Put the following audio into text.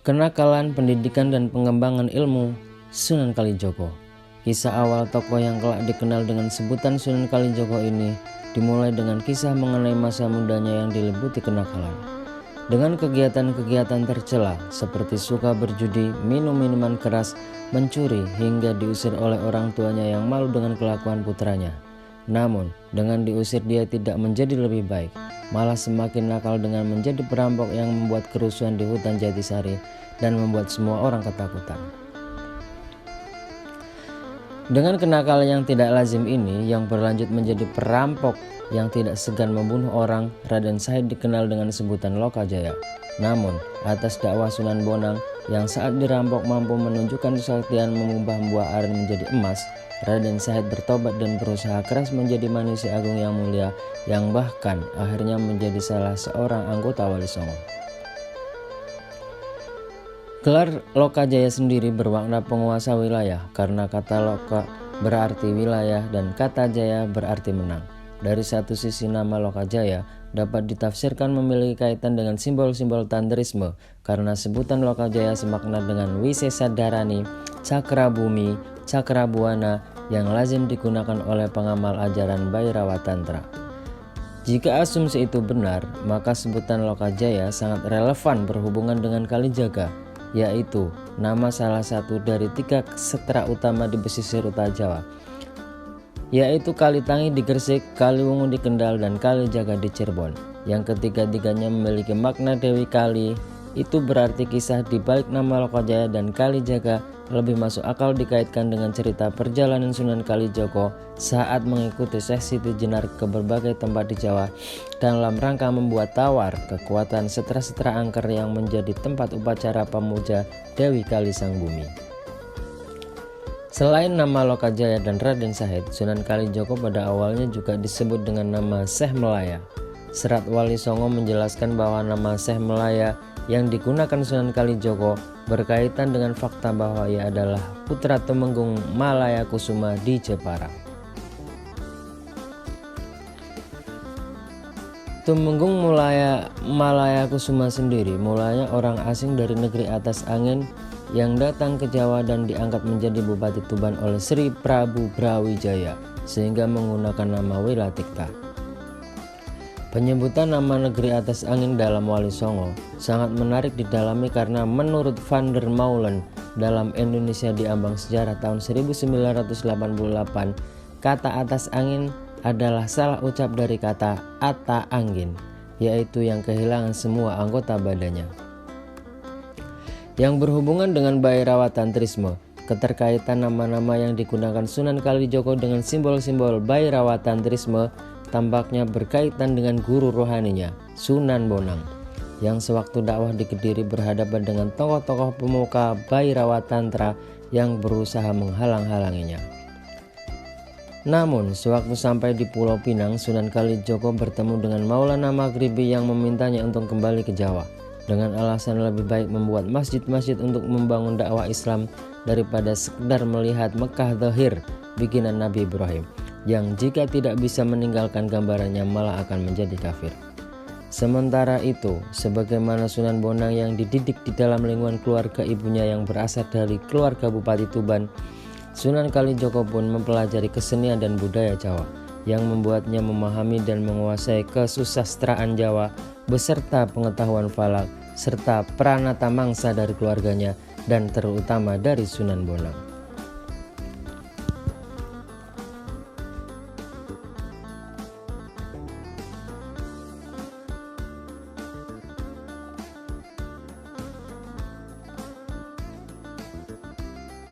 Kenakalan, pendidikan, dan pengembangan ilmu Sunan Kalijogo. Kisah awal tokoh yang kelak dikenal dengan sebutan Sunan Kalijogo ini dimulai dengan kisah mengenai masa mudanya yang diliputi kenakalan. Dengan kegiatan-kegiatan tercela seperti suka berjudi, minum minuman keras, mencuri, hingga diusir oleh orang tuanya yang malu dengan kelakuan putranya. Namun, dengan diusir dia tidak menjadi lebih baik, malah semakin nakal dengan menjadi perampok yang membuat kerusuhan di hutan Jatisari dan membuat semua orang ketakutan. Dengan kenakalan yang tidak lazim ini, yang berlanjut menjadi perampok yang tidak segan membunuh orang, Raden Said dikenal dengan sebutan Lokajaya. Namun, atas dakwah Sunan Bonang yang saat dirampok mampu menunjukkan kesaktian mengubah buah aren menjadi emas, Raden Said bertobat dan berusaha keras menjadi manusia agung yang mulia, yang bahkan akhirnya menjadi salah seorang anggota Wali Songo. Gelar Lokajaya sendiri bermakna penguasa wilayah, karena kata Loka berarti wilayah dan kata Jaya berarti menang. Dari satu sisi nama Lokajaya dapat ditafsirkan memiliki kaitan dengan simbol-simbol tantrisme, karena sebutan Lokajaya semakna dengan Wisesa Dharani, Cakra Bumi, Cakra Buana yang lazim digunakan oleh pengamal ajaran Bhairava Tantra. Jika asumsi itu benar, maka sebutan Lokajaya sangat relevan berhubungan dengan Kalijaga, yaitu nama salah satu dari 3 kshetra utama di pesisir utara Jawa, yaitu Kalitangi di Gresik, Kaliwungu di Kendal, dan Kalijaga di Cirebon, yang ketiga-tiganya memiliki makna Dewi Kali. Itu berarti kisah di balik nama Lokajaya dan Kalijaga lebih masuk akal dikaitkan dengan cerita perjalanan Sunan Kalijogo saat mengikuti Syekh Siti Jenar ke berbagai tempat di Jawa dalam rangka membuat tawar kekuatan setra-setra angker yang menjadi tempat upacara pemuja Dewi Kali Sang Bumi. Selain nama Lokajaya dan Raden Said, Sunan Kalijogo pada awalnya juga disebut dengan nama Syekh Melaya. Serat Wali Songo menjelaskan bahwa nama Syekh Melaya yang digunakan Sunan Kalijogo berkaitan dengan fakta bahwa ia adalah putra Tumenggung Malaya Kusuma di Jepara. Tumenggung Malaya Kusuma sendiri mulanya orang asing dari negeri atas angin yang datang ke Jawa dan diangkat menjadi Bupati Tuban oleh Sri Prabu Brawijaya sehingga menggunakan nama Wilatikta. Penyebutan nama negeri atas angin dalam Wali Songo sangat menarik didalami karena menurut Van der Meulen dalam Indonesia di Ambang Sejarah tahun 1988, kata atas angin adalah salah ucap dari kata ata angin, yaitu yang kehilangan semua anggota badannya. Yang berhubungan dengan Bhairava Tantrisme, keterkaitan nama-nama yang digunakan Sunan Kalijogo dengan simbol-simbol Bhairava Tantrisme tampaknya berkaitan dengan guru rohaninya, Sunan Bonang, yang sewaktu dakwah di Kediri berhadapan dengan tokoh-tokoh pemuka Bhairava Tantra yang berusaha menghalang-halanginya. Namun, sewaktu sampai di Pulau Pinang, Sunan Kalijogo bertemu dengan Maulana Maghribi yang memintanya untuk kembali ke Jawa, dengan alasan lebih baik membuat masjid-masjid untuk membangun dakwah Islam daripada sekedar melihat Mekah Zahir bikinan Nabi Ibrahim, yang jika tidak bisa meninggalkan gambarannya malah akan menjadi kafir. Sementara itu, sebagaimana Sunan Bonang yang dididik di dalam lingkungan keluarga ibunya yang berasal dari keluarga Bupati Tuban, Sunan Kalijogo pun mempelajari kesenian dan budaya Jawa yang membuatnya memahami dan menguasai kesusastraan Jawa beserta pengetahuan falak serta pranata mangsa dari keluarganya dan terutama dari Sunan Bonang.